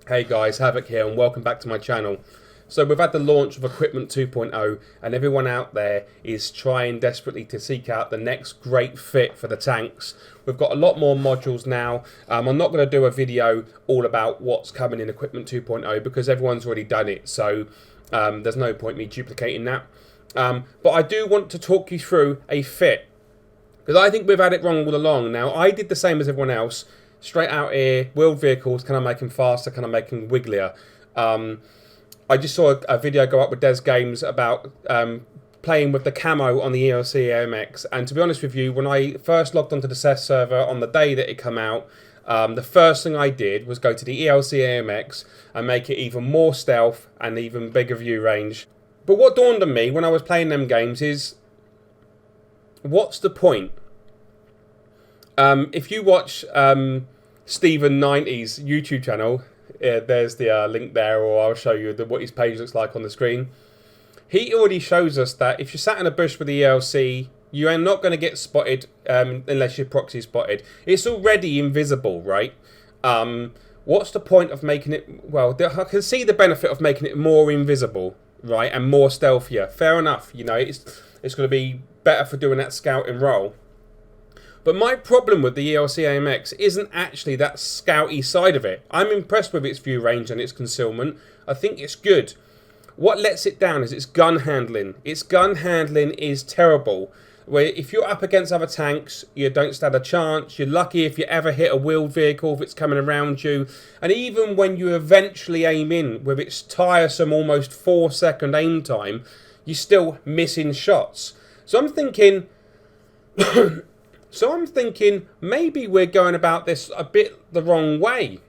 Hey guys, Havoc here and welcome back to my channel. So we've had the launch of Equipment 2.0 and everyone out there is trying desperately to seek out the next great fit for the tanks. We've got a lot more modules now. I'm not going to do a video all about what's coming in Equipment 2.0 because everyone's already done it, so there's no point me duplicating that. But I do want to talk you through a fit because I think we've had it wrong all along. Now, I did the same as everyone else. Straight out here, wheeled vehicles, can I make them faster, can I make them wigglier? I just saw a video go up with Des Games about playing with the camo on the ELC AMX, and to be honest with you, when I first logged onto the test server on the day that it came out, the first thing I did was go to the ELC AMX and make it even more stealth and even bigger view range. But what dawned on me when I was playing them games is, what's the point? If you watch Stephen90's YouTube channel, there's the link there, or I'll show you what his page looks like on the screen. He already shows us that if you're sat in a bush with the ELC, you are not going to get spotted unless you're proxy spotted. It's already invisible, right? What's the point of making it? Well, I can see the benefit of making it more invisible, right, and more stealthier. Fair enough, you know, it's going to be better for doing that scouting role. But my problem with the ELC AMX isn't actually that scouty side of it. I'm impressed with its view range and its concealment. I think it's good. What lets it down is its gun handling. Its gun handling is terrible. Where if you're up against other tanks, you don't stand a chance. You're lucky if you ever hit a wheeled vehicle if it's coming around you. And even when you eventually aim in with its tiresome almost 4-second aim time, you're still missing shots. So I'm thinking... maybe we're going about this a bit the wrong way.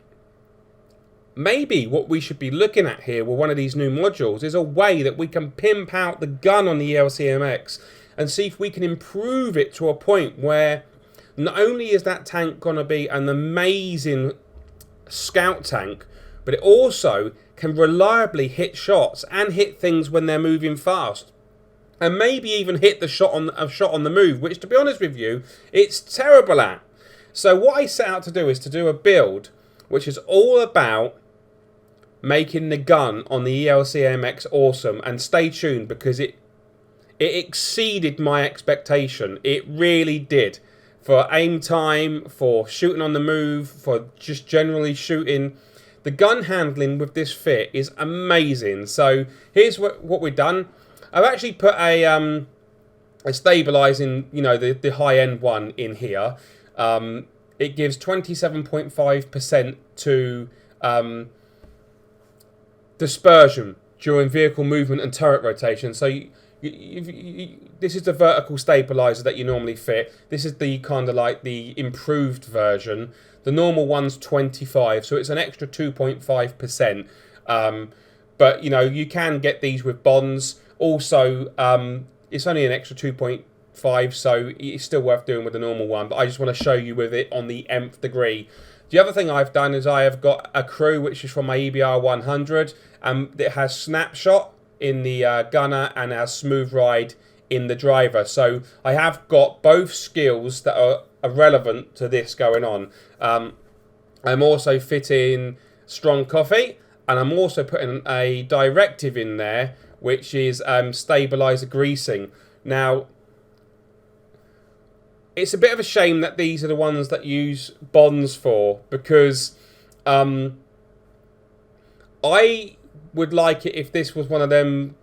Maybe what we should be looking at here with one of these new modules is a way that we can pimp out the gun on the ELCMX and see if we can improve it to a point where not only is that tank going to be an amazing scout tank, but it also can reliably hit shots and hit things when they're moving fast. And maybe even hit the shot on the move, which, to be honest with you, it's terrible at. So what I set out to do is to do a build which is all about making the gun on the ELC AMX awesome. And stay tuned, because it exceeded my expectation. It really did. For aim time, for shooting on the move, for just generally shooting. The gun handling with this fit is amazing. So here's what we've done. I've actually put a stabilizing, you know, the high-end one in here. It gives 27.5% to dispersion during vehicle movement and turret rotation. So this is the vertical stabilizer that you normally fit. This is the kind of like the improved version. The normal one's 25, so it's an extra 2.5%. But, you know, you can get these with bonds. Also, it's only an extra 2.5, so it's still worth doing with the normal one. But I just want to show you with it on the nth degree. The other thing I've done is I have got a crew, which is from my EBR 100. It has snapshot in the gunner and has smooth ride in the driver. So I have got both skills that are relevant to this going on. I'm also fitting strong coffee, and I'm also putting a directive in there, which is stabilizer greasing. Now, it's a bit of a shame that these are the ones that use bonds for, because I would like it if this was one of them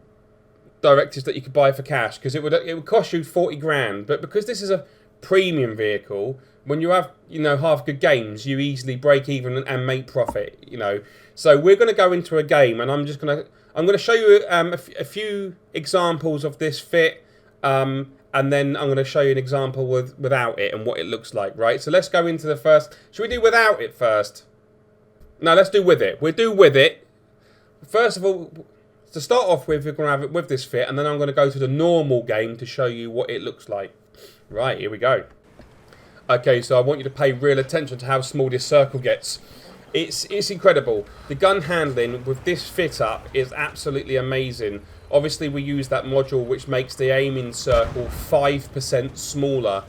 directives that you could buy for cash, because it would cost you 40 grand. But because this is a premium vehicle, when you have, you know, half good games, you easily break even and make profit, you know. So we're going to go into a game, and I'm going to show you a few examples of this fit, and then I'm going to show you an example without it and what it looks like, right? So let's go into the first. Should we do without it first? No, let's do with it. We'll do with it. First of all, to start off with, we're going to have it with this fit, and then I'm going to go to the normal game to show you what it looks like. Right, here we go. Okay, so I want you to pay real attention to how small this circle gets. It's incredible. The gun handling with this fit up is absolutely amazing. Obviously, we use that module which makes the aiming circle 5% smaller.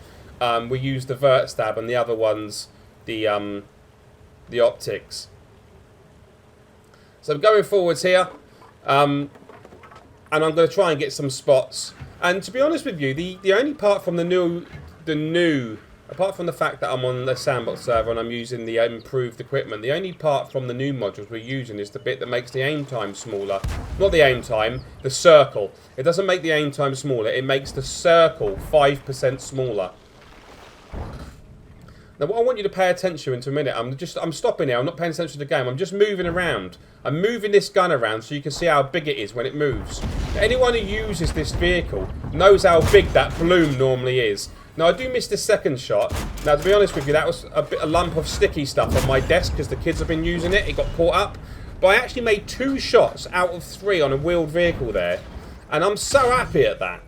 We use the vert stab, and the other one's the optics. So I'm going forwards here. And I'm going to try and get some spots. And to be honest with you, the only part from the new, apart from the fact that I'm on the sandbox server and I'm using the improved equipment, the only part from the new modules we're using is the bit that makes the aim time smaller. Not the aim time, the circle. It doesn't make the aim time smaller, it makes the circle 5% smaller. Now what I want you to pay attention to in a minute, I'm stopping here, I'm not paying attention to the game, I'm just moving around. I'm moving this gun around so you can see how big it is when it moves. Now, anyone who uses this vehicle knows how big that bloom normally is. Now I do miss the second shot. Now to be honest with you, that was a lump of sticky stuff on my desk because the kids have been using it, it got caught up. But I actually made 2 shots out of 3 on a wheeled vehicle there. And I'm so happy at that.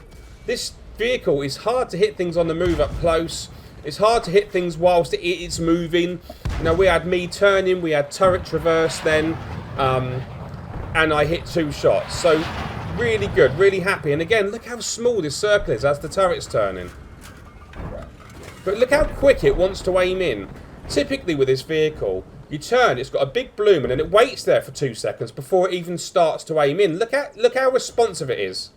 This vehicle is hard to hit things on the move up close. It's hard to hit things whilst it's moving. You know, we had me turning, we had turret traverse then, and I hit 2 shots. So, really good, really happy. And again, look how small this circle is as the turret's turning. But look how quick it wants to aim in. Typically with this vehicle, you turn, it's got a big bloom, and then it waits there for 2 seconds before it even starts to aim in. Look how responsive it is.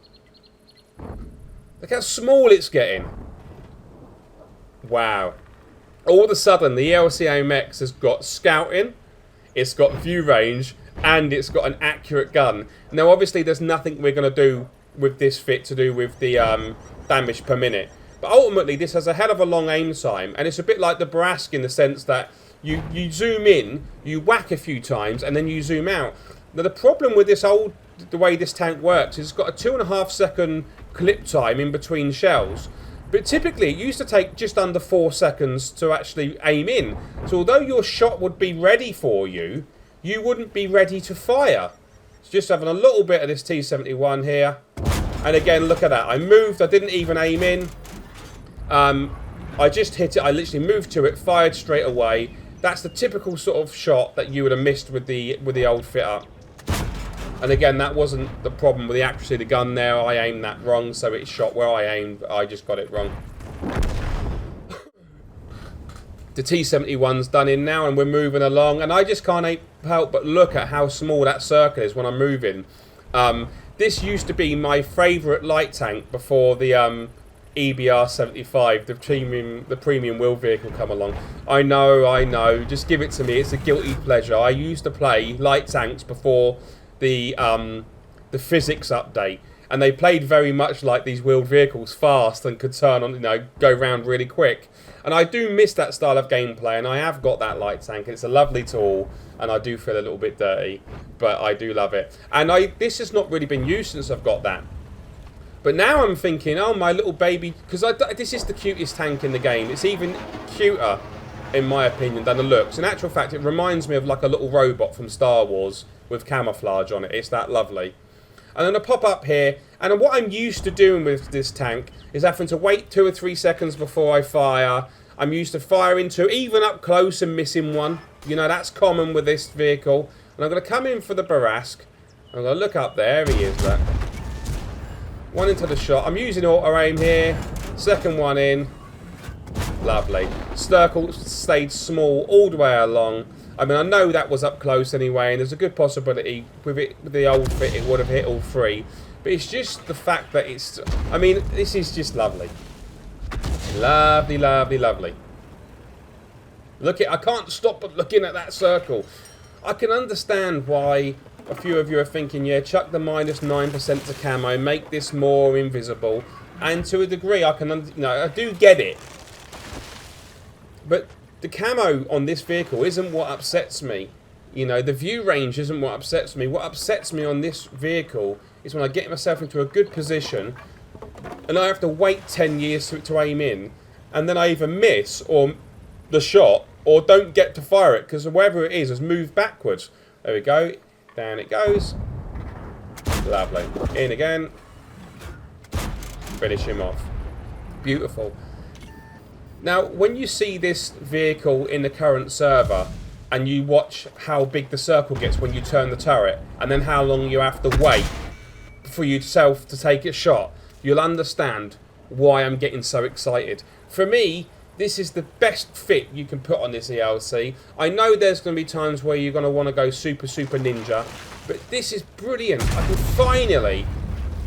Look how small it's getting. Wow. All of a sudden, the ELC AMX has got scouting, it's got view range, and it's got an accurate gun. Now, obviously, there's nothing we're going to do with this fit to do with the damage per minute. But ultimately, this has a hell of a long aim time, and it's a bit like the Barask in the sense that you zoom in, you whack a few times, and then you zoom out. Now, the problem with the way this tank works is it's got a 2.5 second clip time in between shells. But typically, it used to take just under 4 seconds to actually aim in. So although your shot would be ready for you, you wouldn't be ready to fire. It's just having a little bit of this T-71 here. And again, look at that. I moved, I didn't even aim in. I just hit it, I literally moved to it, fired straight away. That's the typical sort of shot that you would have missed with the old fit-up. And again, that wasn't the problem with the accuracy of the gun there. I aimed that wrong, so it shot where I aimed. I just got it wrong. The T-71's done in now, and we're moving along. And I just can't help but look at how small that circle is when I'm moving. This used to be my favourite light tank before the EBR-75, the premium wheel vehicle, come along. I know. Just give it to me. It's a guilty pleasure. I used to play light tanks before the physics update, and they played very much like these wheeled vehicles, fast and could turn on, go round really quick. And I do miss that style of gameplay, and I have got that light tank, and it's a lovely tool, and I do feel a little bit dirty, but I do love it. And this has not really been used since I've got that. But now I'm thinking, oh, my little baby, because this is the cutest tank in the game. It's even cuter, in my opinion, than the looks. In actual fact, it reminds me of like a little robot from Star Wars with camouflage on it. It's that lovely. And then I pop up here, and what I'm used to doing with this tank is having to wait 2 or 3 seconds before I fire. I'm used to firing 2, even up close and missing 1. You know, that's common with this vehicle. And I'm going to come in for the Barask. I'm going to look up there. He is, look. 1 into the shot. I'm using auto aim here. Second one in. Lovely. Circle stayed small all the way along. I mean, I know that was up close anyway, and there's a good possibility with the old fit it would have hit all 3. But it's just the fact that it's... I mean, this is just lovely. Lovely, lovely, lovely. I can't stop but looking at that circle. I can understand why a few of you are thinking, yeah, chuck the -9% to camo, make this more invisible. And to a degree, I do get it. But the camo on this vehicle isn't what upsets me. You know, the view range isn't what upsets me. What upsets me on this vehicle is when I get myself into a good position and I have to wait 10 years to aim in, and then I either miss or the shot or don't get to fire it because wherever it is has moved backwards. There we go. Down it goes. Lovely. In again. Finish him off. Beautiful. Now, when you see this vehicle in the current server and you watch how big the circle gets when you turn the turret and then how long you have to wait for yourself to take a shot, you'll understand why I'm getting so excited. For me, this is the best fit you can put on this ELC. I know there's going to be times where you're going to want to go super, super ninja. But this is brilliant. I can finally,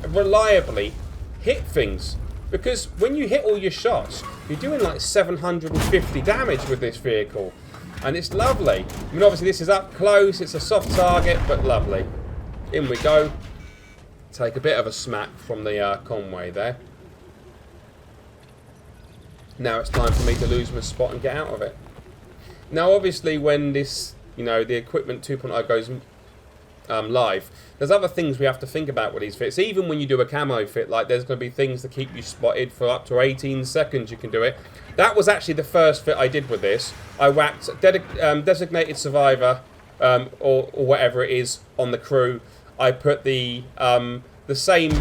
reliably hit things. Because when you hit all your shots, you're doing like 750 damage with this vehicle. And it's lovely. I mean, obviously this is up close. It's a soft target, but lovely. In we go. Take a bit of a smack from the Conway there. Now it's time for me to lose my spot and get out of it. Now, obviously, when this, the equipment 2.0 goes live, there's other things we have to think about with these fits. Even when you do a camo fit, like there's going to be things to keep you spotted for up to 18 seconds. You can do it. That was actually the first fit I did with this. I whacked designated survivor or whatever it is on the crew. I put the same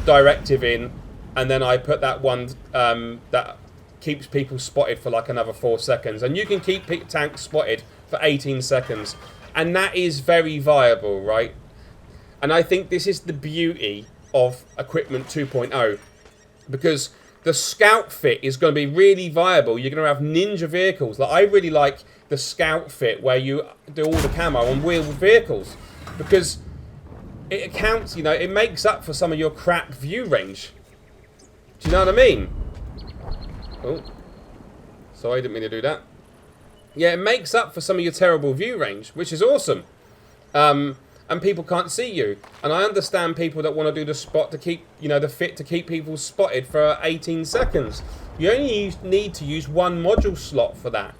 directive in, and then I put that one that keeps people spotted for like another 4 seconds. And you can keep tanks spotted for 18 seconds. And that is very viable, right? And I think this is the beauty of Equipment 2.0. Because the Scout fit is going to be really viable. You're going to have ninja vehicles. Like, I really like the Scout fit where you do all the camo on wheeled vehicles. Because it accounts, it makes up for some of your crap view range. Do you know what I mean? Oh, sorry, I didn't mean to do that. Yeah, it makes up for some of your terrible view range, which is awesome. And people can't see you. And I understand people that want to do the spot to keep, the fit to keep people spotted for 18 seconds. You only need to use one module slot for that.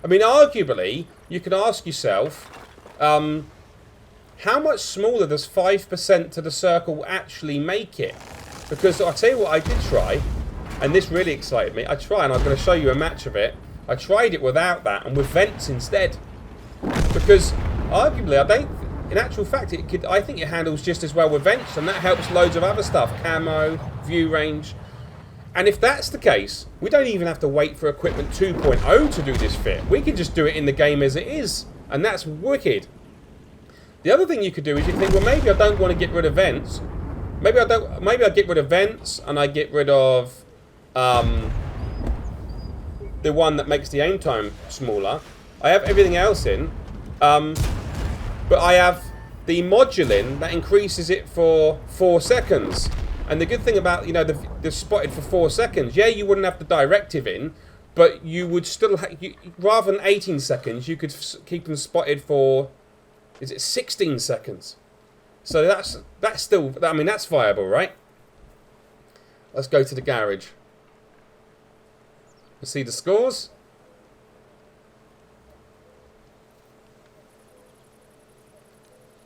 I mean, arguably, you could ask yourself, how much smaller does 5% to the circle actually make it? Because I'll tell you what I did try. And this really excited me. I tried, and I'm going to show you a match of it. I tried it without that, and with vents instead. Because, arguably, in actual fact, I think it handles just as well with vents, and that helps loads of other stuff. Camo, view range. And if that's the case, we don't even have to wait for Equipment 2.0 to do this fit. We can just do it in the game as it is. And that's wicked. The other thing you could do is you think, well, maybe I don't want to get rid of vents. Maybe I get rid of vents, and I get rid of the one that makes the aim time smaller. I have everything else in, but I have the module in that increases it for 4 seconds. And the good thing about the spotted for 4 seconds, yeah, you wouldn't have the directive in, but you would still rather than 18 seconds, you could keep them spotted for 16 seconds. So that's still, I mean, that's viable, right? Let's go to the garage. We'll see the scores.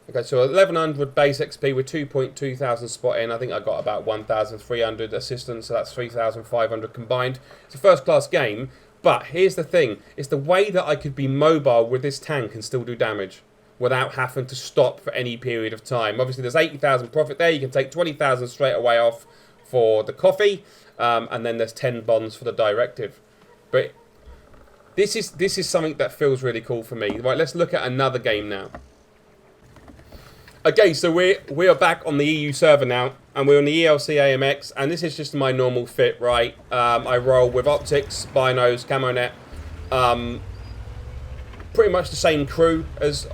Okay, so 1100 base XP with 2.2 thousand spot in. I think I got about 1,300 assistance, so that's 3,500 combined. It's a first class game, but here's the thing. It's the way that I could be mobile with this tank and still do damage without having to stop for any period of time. Obviously, there's 80,000 profit there. You can take 20,000 straight away off for the coffee, and then there's 10 bonds for the directive. But this is something that feels really cool for me. Right, let's look at another game now. Okay, so we are back on the EU server now, and we're on the ELC AMX, and this is just my normal fit, right? I roll with optics, binos, camo net, pretty much the same crew as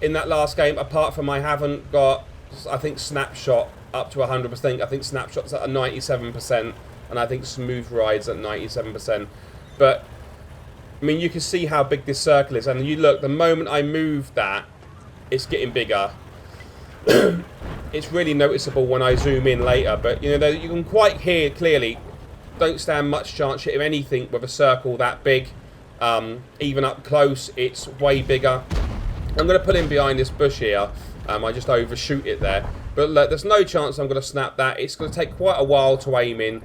in that last game, apart from I haven't got, I think, snapshot up to 100%. I think snapshot's at a 97%, and I think smooth rides at 97%. But I mean, you can see how big this circle is, and you look. The moment I move that, it's getting bigger. It's really noticeable when I zoom in later, but you can quite hear clearly. Don't stand much chance hitting anything with a circle that big. Even up close, it's way bigger. I'm going to put in behind this bush here. I just overshoot it there. But look, there's no chance I'm going to snap that. It's going to take quite a while to aim in.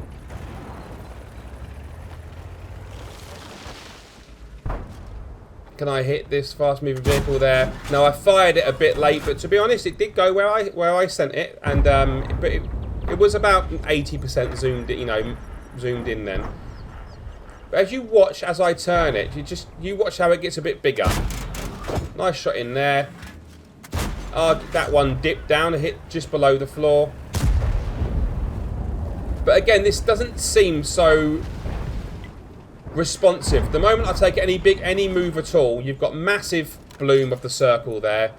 Can I hit this fast-moving vehicle there? Now, I fired it a bit late, but to be honest, it did go where I sent it, and but it was about 80% zoomed in then. But as you watch, as I turn it, you watch how it gets a bit bigger. Nice shot in there. That one dipped down and hit just below the floor. But again, this doesn't seem so responsive. The moment I take any move at all, you've got massive bloom of the circle there.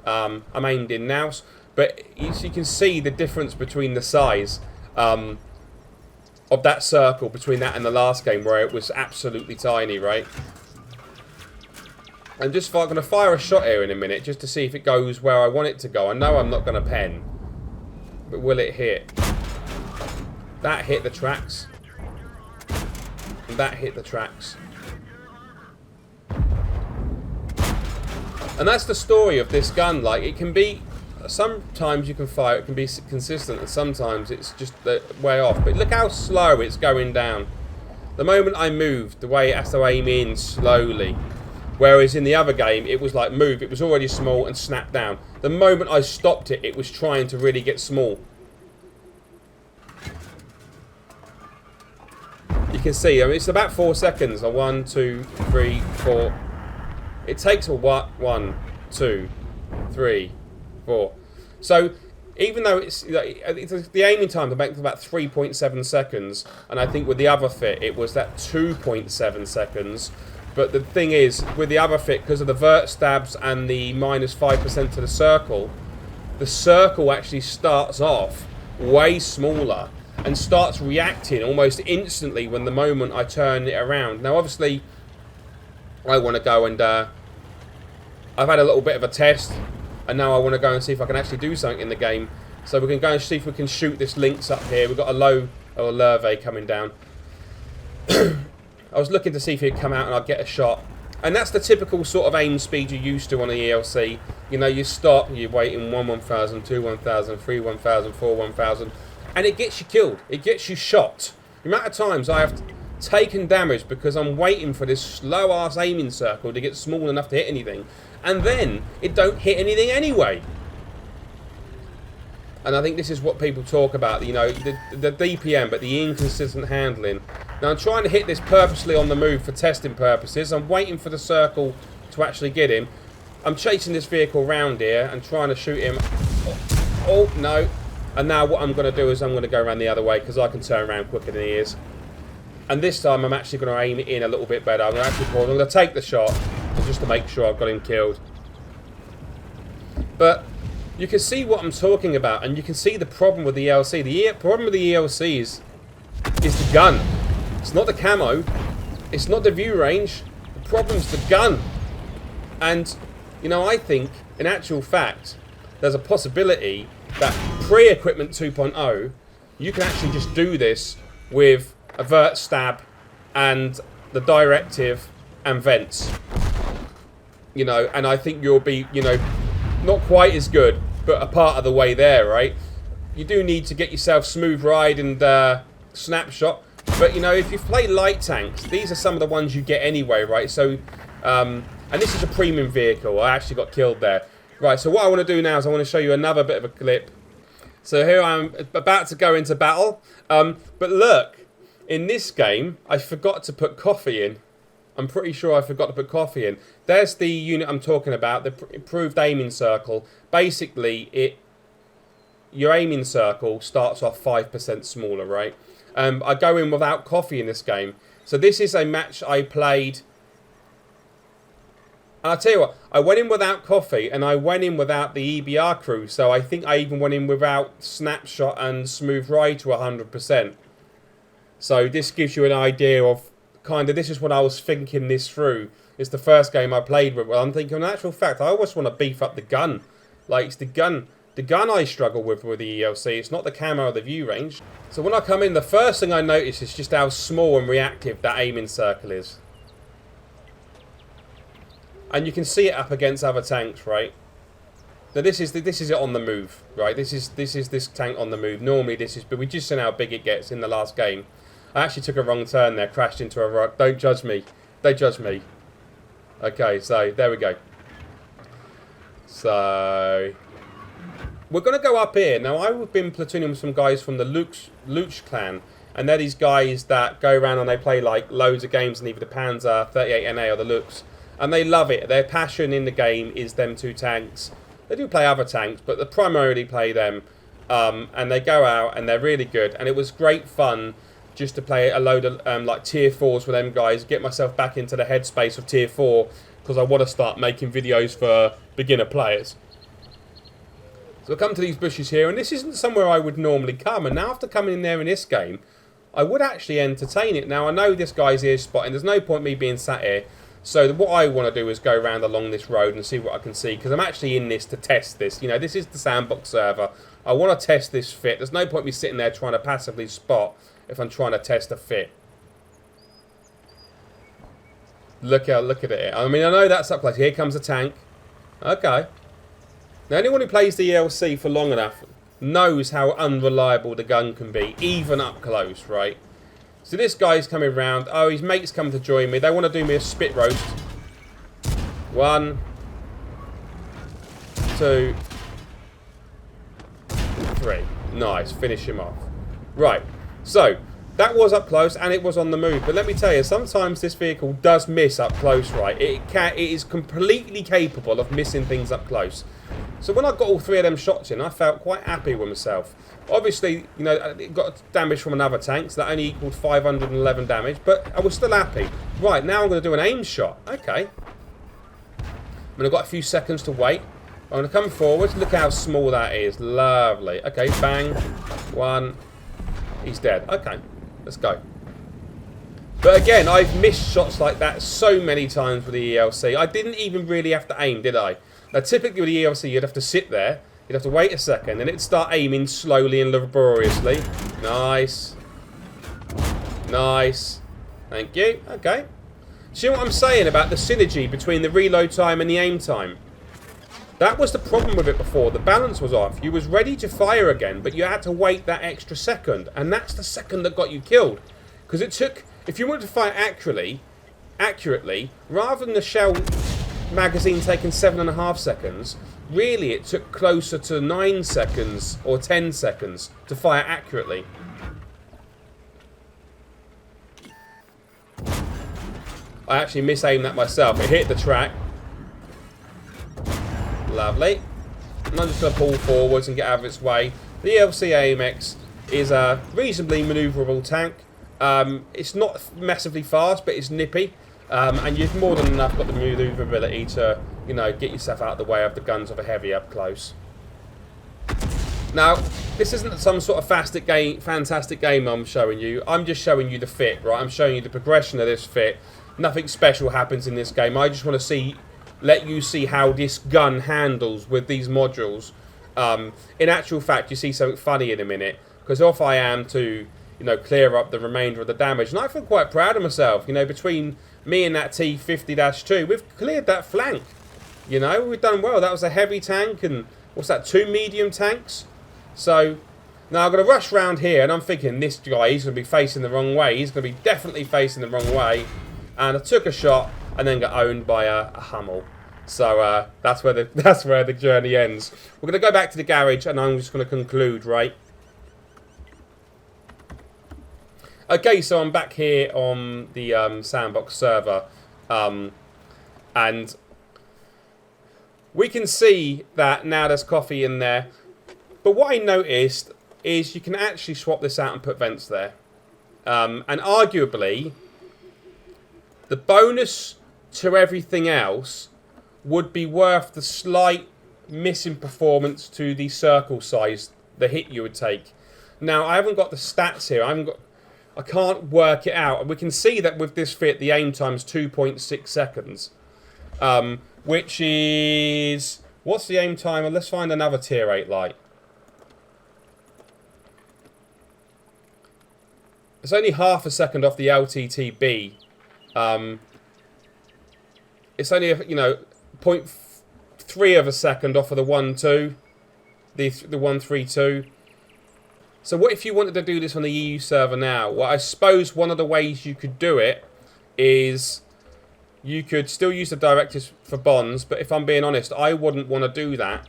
I'm aimed in now, but you can see the difference between the size of that circle between that and the last game, where it was absolutely tiny, right? I'm going to fire a shot here in a minute just to see if it goes where I want it to go. I know I'm not going to pen, but will it hit? That hit the tracks. And that hit the tracks. And that's the story of this gun. Like, it can be, sometimes you can fire, it can be consistent, and sometimes it's just way off. But look how slow it's going down. The moment I moved, the way it has to aim in slowly. Whereas in the other game, it was like move, it was already small and snap down. The moment I stopped it, it was trying to really get small. You can see, I mean, it's about 4 seconds. 1, 2, 3, 4. It takes a 1, 2, 3, 4. So even though it's the aiming time to make about 3.7 seconds, and I think with the other fit it was that 2.7 seconds. But the thing is, with the other fit, because of the vert stabs and the -5% to the circle actually starts off way smaller and starts reacting almost instantly when the moment I turn it around. Now, obviously, I want to go and I've had a little bit of a test, and now I want to go and see if I can actually do something in the game. So we can go and see if we can shoot this Lynx up here. We've got a low or a Lurve coming down. I was looking to see if he'd come out and I'd get a shot. And that's the typical sort of aim speed you're used to on the ELC. You know, you stop, you're waiting 1 1000, 2 1000, 3 1000, 4 1000, and it gets you killed. It gets you shot. The amount of times I have taken damage because I'm waiting for this slow-ass aiming circle to get small enough to hit anything, and then it don't hit anything anyway. And I think this is what people talk about, you know, the DPM, but the inconsistent handling. Now, I'm trying to hit this purposely on the move for testing purposes. I'm waiting for the circle to actually get him. I'm chasing this vehicle around here and trying to shoot him. Oh, no. And now what I'm going to do is I'm going to go around the other way because I can turn around quicker than he is. And this time I'm actually going to aim it in a little bit better. I'm going to actually pause. I'm going to take the shot just to make sure I've got him killed. But you can see what I'm talking about, and you can see the problem with the ELC. The problem with the ELC is the gun. It's not the camo. It's not the view range. The problem's the gun. And, you know, I think, in actual fact, there's a possibility that pre-equipment 2.0, you can actually just do this with a vert stab and the directive and vents. You know, and I think you'll be, you know, not quite as good, but a part of the way there, right? You do need to get yourself smooth ride and snapshot. But, you know, if you play light tanks, these are some of the ones you get anyway, right? So, and this is a premium vehicle. I actually got killed there. Right, so what I want to do now is I want to show you another bit of a clip. So here I'm about to go into battle. But look, in this game, I forgot to put coffee in. I'm pretty sure I forgot to put coffee in. There's the unit I'm talking about, the improved aiming circle. Basically, your aiming circle starts off 5% smaller, right? I go in without coffee in this game. So this is a match I played. And I'll tell you what, I went in without coffee and I went in without the EBR crew. So I think I even went in without snapshot and smooth ride to 100%. So this gives you an idea of kind of, this is what I was thinking this through. It's the first game I played with. Well, I'm thinking, in actual fact, I always want to beef up the gun. Like, it's the gun I struggle with the ELC. It's not the camo or the view range. So when I come in, the first thing I notice is just how small and reactive that aiming circle is. And you can see it up against other tanks, right? Now this is it on the move, right? This is this tank on the move. Normally this is, but we just seen how big it gets in the last game. I actually took a wrong turn there, crashed into a rock. Don't judge me. Don't judge me. Okay, so there we go. So we're going to go up here. Now, I've been platooning with some guys from the Luch clan. And they're these guys that go around and they play like loads of games in either the Panzer, 38NA or the Lux. And they love it. Their passion in the game is them two tanks. They do play other tanks, but they primarily play them. And they go out and they're really good. And it was great fun just to play a load of like tier 4s with them guys. Get myself back into the headspace of tier 4. Because I want to start making videos for beginner players. So I come to these bushes here, and this isn't somewhere I would normally come. And now after coming in there in this game, I would actually entertain it. Now I know this guy's ear spotting. There's no point me being sat here. So what I want to do is go around along this road and see what I can see. Because I'm actually in this to test this. You know, this is the sandbox server. I want to test this fit. There's no point me sitting there trying to passively spot if I'm trying to test a fit. Look at it. I mean, I know that's up close. Here comes a tank. Okay. Now, anyone who plays the ELC for long enough knows how unreliable the gun can be, even up close, right? So this guy's coming round. Oh, his mate's come to join me. They want to do me a spit roast. 1, 2, 3. Nice. Finish him off. Right. So, that was up close and it was on the move. But let me tell you, sometimes this vehicle does miss up close, right? It is completely capable of missing things up close. So when I got all 3 of them shots in, I felt quite happy with myself. Obviously, you know, it got damage from another tank, so that only equaled 511 damage, but I was still happy. Right, now I'm going to do an aim shot. Okay. I'm going to got a few seconds to wait. I'm going to come forward. Look how small that is. Lovely. Okay, bang. 1. He's dead. Okay, let's go. But again, I've missed shots like that so many times with the ELC. I didn't even really have to aim, did I? Now, typically with the ELC, you'd have to sit there. You'd have to wait a second, and it'd start aiming slowly and laboriously. Nice. Nice. Thank you. Okay. See what I'm saying about the synergy between the reload time and the aim time? That was the problem with it before. The balance was off. You was ready to fire again, but you had to wait that extra second. And that's the second that got you killed. Because it took... If you wanted to fire accurately, rather than the shell magazine taking 7.5 seconds, really it took closer to 9 seconds or 10 seconds to fire accurately. I actually misaimed that myself. It hit the track. Lovely. And I'm just going to pull forwards and get out of its way. The ELC AMX is a reasonably manoeuvrable tank. It's not massively fast, but it's nippy. And you've more than enough got the manoeuvrability to, you know, get yourself out of the way of the guns of a heavy up close. Now, this isn't some sort of fantastic game I'm showing you. I'm just showing you the fit, right? I'm showing you the progression of this fit. Nothing special happens in this game. I just want to let you see how this gun handles with these modules. In actual fact, you see something funny in a minute, because off I am to, you know, clear up the remainder of the damage. And I feel quite proud of myself. You know, between me and that T50-2, we've cleared that flank. You know, we've done well. That was a heavy tank and, what's that, 2 medium tanks? So, now I'm going to rush round here, and I'm thinking this guy, he's going to be facing the wrong way. He's going to be definitely facing the wrong way. And I took a shot and then got owned by a Hummel. So, that's where the journey ends. We're going to go back to the garage, and I'm just going to conclude, right? Okay, so I'm back here on the sandbox server, and we can see that now there's coffee in there. But what I noticed is you can actually swap this out and put vents there. And arguably, the bonus to everything else would be worth the slight missing performance to the circle size, the hit you would take. Now, I haven't got the stats here. I can't work it out. And we can see that with this fit, the aim time is 2.6 seconds. Which is... What's the aim time? Let's find another tier 8 light. It's only half a second off the LTTB. It's only, you know, 0.3 of a second off of the 1.2. The 132. So what if you wanted to do this on the EU server now? Well, I suppose one of the ways you could do it is you could still use the directives for bonds, but if I'm being honest, I wouldn't want to do that.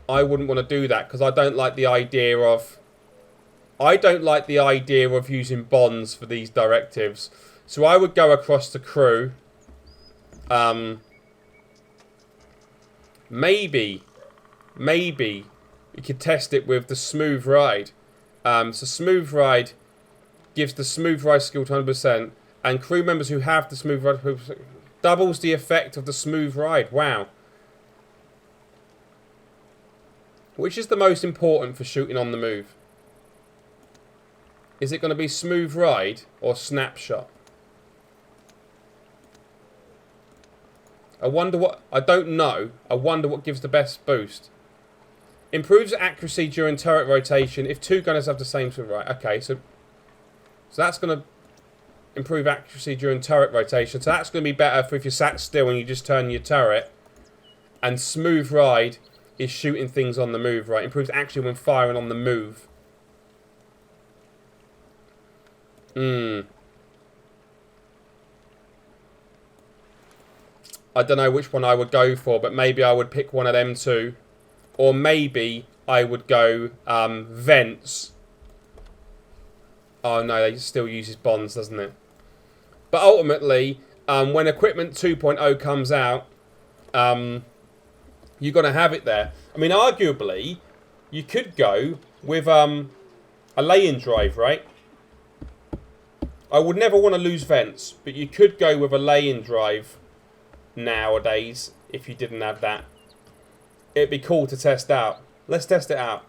I wouldn't want to do that because I don't like the idea of... using bonds for these directives. So I would go across the crew. Maybe we could test it with the smooth ride. So smooth ride gives the smooth ride skill to 100%, and crew members who have the smooth ride doubles the effect of the smooth ride. Wow. Which is the most important for shooting on the move? Is it going to be smooth ride or snapshot? I wonder what... I don't know. I wonder what gives the best boost. Improves accuracy during turret rotation if two gunners have the same swing. Right, okay, so that's going to improve accuracy during turret rotation. So that's going to be better for if you're sat still and you just turn your turret. And smooth ride is shooting things on the move, right? Improves accuracy when firing on the move. I don't know which one I would go for, but maybe I would pick one of them two. Or maybe I would go vents. Oh no, they still uses bonds, doesn't it? But ultimately, when equipment 2.0 comes out, you're going to have it there. I mean, arguably, you could go with a lay-in drive, right? I would never want to lose vents, but you could go with a lay-in drive nowadays if you didn't have that. It'd be cool to test out. Let's test it out.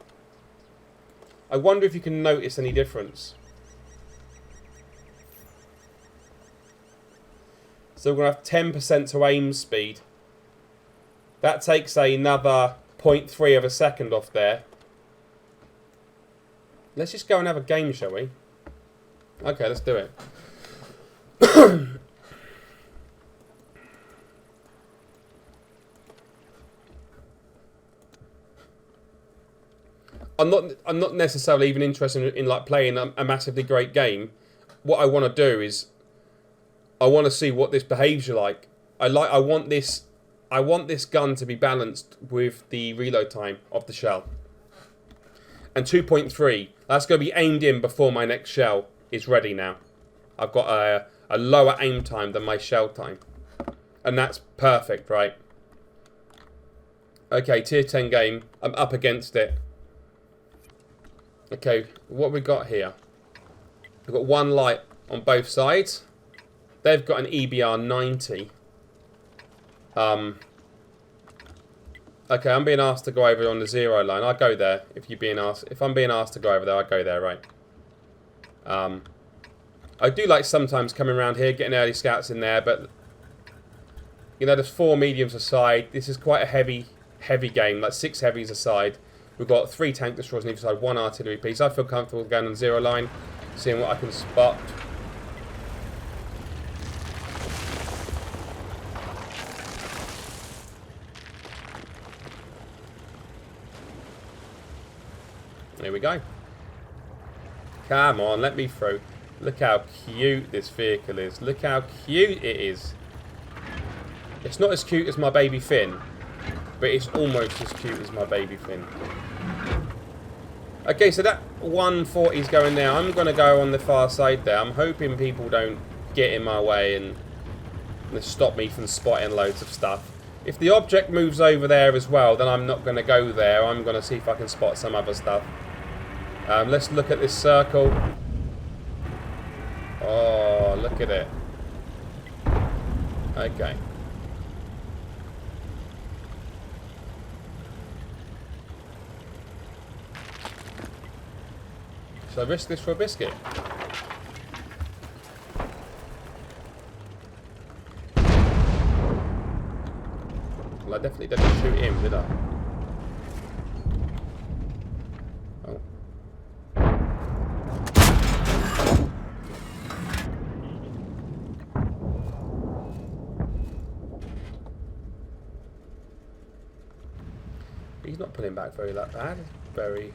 I wonder if you can notice any difference. So we're going to have 10% to aim speed. That takes another 0.3 of a second off there. Let's just go and have a game, shall we? Okay, let's do it. I'm not necessarily even interested in like playing a massively great game. What I want to do is I want to see what this behaves like. I want this gun to be balanced with the reload time of the shell. And 2.3, that's going to be aimed in before my next shell is ready now. I've got a lower aim time than my shell time. And that's perfect, right? Okay, tier 10 game. I'm up against it. Okay, what we got here? We've got one light on both sides. They've got an EBR 90. Okay, I'm being asked to go over on the 0 line. I'll go there if you're being asked. If I'm being asked to go over there, I'll go there, right? I do like sometimes coming around here, getting early scouts in there, but you know, there's 4 mediums aside. This is quite a heavy game, like 6 heavies aside. We've got 3 tank destroyers on either side, 1 artillery piece. I feel comfortable going on 0 line, seeing what I can spot. There we go. Come on, let me through. Look how cute this vehicle is. Look how cute it is. It's not as cute as my baby Finn, but it's almost as cute as my baby Finn. Okay, so that 140 is going there. I'm going to go on the far side there. I'm hoping people don't get in my way and stop me from spotting loads of stuff. If the object moves over there as well, then I'm not going to go there. I'm going to see if I can spot some other stuff. Let's look at this circle. Oh, look at it. Okay. Shall I risk this for a biscuit? Well, I definitely didn't shoot him, did I? Oh. He's not pulling back very that bad. Very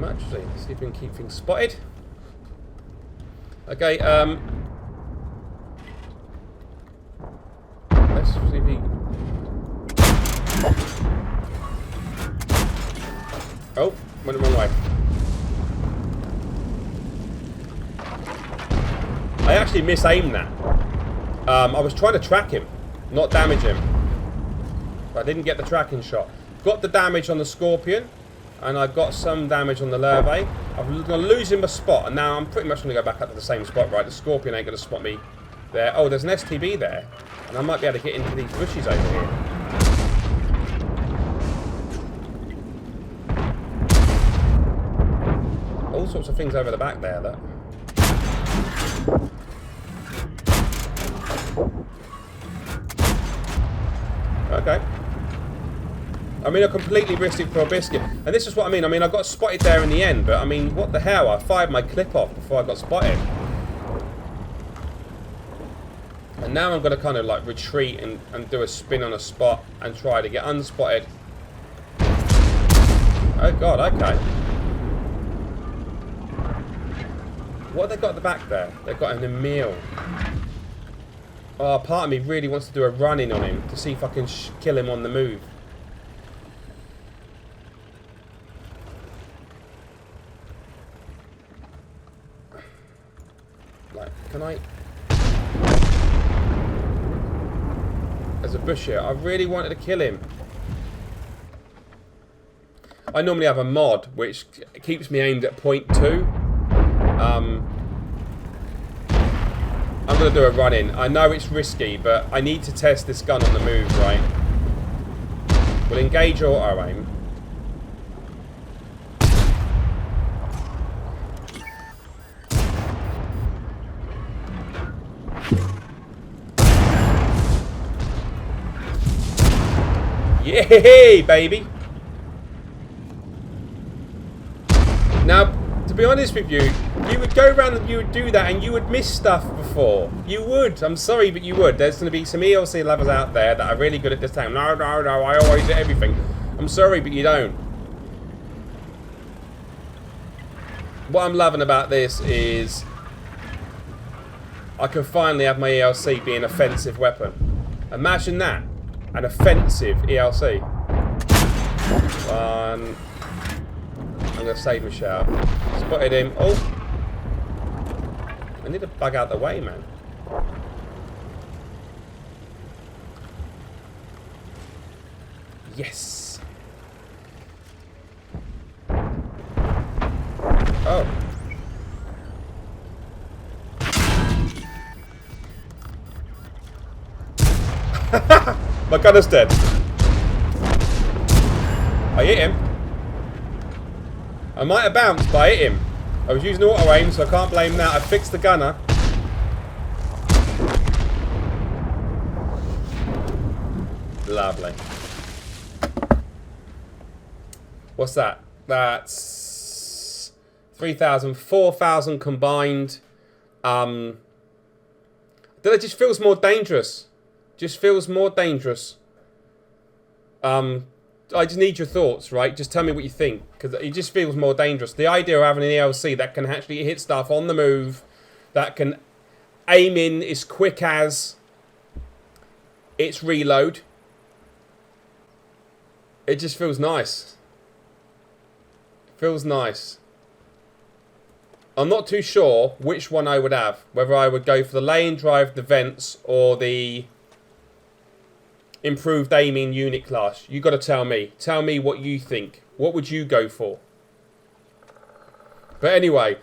much. So let's see if we can keep things spotted. Okay, let's see if we... Oh, went the wrong way. I actually misaimed that. I was trying to track him, not damage him. But I didn't get the tracking shot. Got the damage on the Scorpion, and I got some damage on the Lurvey. I'm going to lose him a spot, and now I'm pretty much going to go back up to the same spot, right? The Scorpion ain't going to spot me there. Oh, there's an STB there, and I might be able to get into these bushes over here. all sorts of things over the back there, look. Okay. I mean, I completely risked it for a biscuit. And this is what I mean. I mean, I got spotted there in the end, but I mean, what the hell? I fired my clip off before I got spotted. And now I'm going to kind of like retreat and do a spin on a spot and try to get unspotted. Oh god, okay. What have they got at the back there? They've got an Emil. Oh, part of me really wants to do a run-in on him to see if I can kill him on the move. Like, can I... There's a bush here. I really wanted to kill him. I normally have a mod which keeps me aimed at .2. I'm going to do a run-in. I know it's risky, but I need to test this gun on the move, right? We'll engage auto aim. Yay, baby! Now, to be honest with you, you would go around and you would do that and you would miss stuff before. You would. I'm sorry, but you would. There's going to be some ELC lovers out there that are really good at this time. No, I always do everything. I'm sorry, but you don't. What I'm loving about this is I can finally have my ELC be an offensive weapon. Imagine that. An offensive ELC. One. I'm going to save my shout. Spotted him. Oh. I need to bug out the way, man. Yes. Oh. My gunner's dead. I hit him. I might have bounced, but I hit him. I was using auto aim, so I can't blame that. I fixed the gunner. Lovely. What's that? That's 3,000, 4,000 combined. It just feels more dangerous. Just feels more dangerous. I just need your thoughts, right? Just tell me what you think, because it just feels more dangerous. The idea of having an ELC that can actually hit stuff on the move, that can aim in as quick as its reload. It just feels nice. Feels nice. I'm not too sure which one I would have. Whether I would go for the lane drive, the vents, or the improved aiming unit class. You got to tell me. Tell me what you think. What would you go for? But anyway,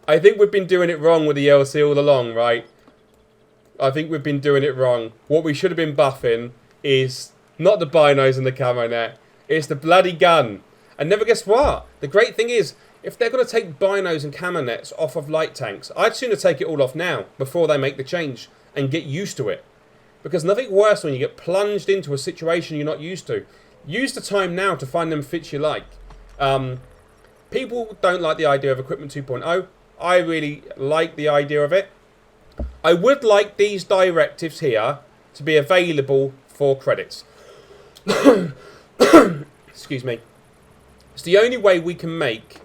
I think we've been doing it wrong with the ELC all along, right? I think we've been doing it wrong. What we should have been buffing is not the binos and the camo net. It's the bloody gun. And never guess what? The great thing is, if they're going to take binos and camo nets off of light tanks, I'd sooner take it all off now before they make the change and get used to it. Because nothing worse when you get plunged into a situation you're not used to. Use the time now to find them fits you like. People don't like the idea of Equipment 2.0. I really like the idea of it. I would like these directives here to be available for credits. Excuse me. It's the only way we can make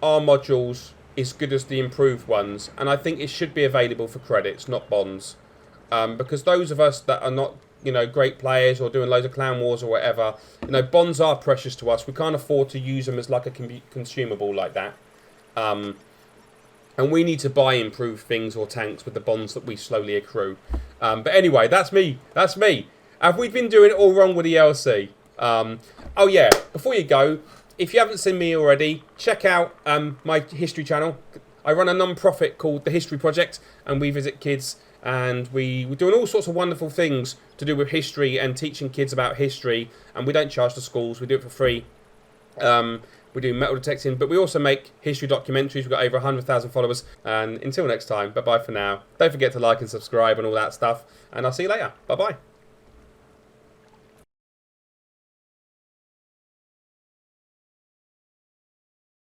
our modules as good as the improved ones. And I think it should be available for credits, not bonds. Because those of us that are not, you know, great players or doing loads of clan wars or whatever, you know, bonds are precious to us. We can't afford to use them as like a consumable like that. And we need to buy improved things or tanks with the bonds that we slowly accrue. But anyway, that's me. That's me. Have we been doing it all wrong with the ELC? Oh yeah, before you go, if you haven't seen me already, check out my history channel. I run a non-profit called The History Project, and we visit kids. And we're doing all sorts of wonderful things to do with history and teaching kids about history. And we don't charge the schools. We do it for free. We do metal detecting, but we also make history documentaries. We've got over 100,000 followers. And until next time, bye-bye for now. Don't forget to like and subscribe and all that stuff. And I'll see you later. Bye-bye.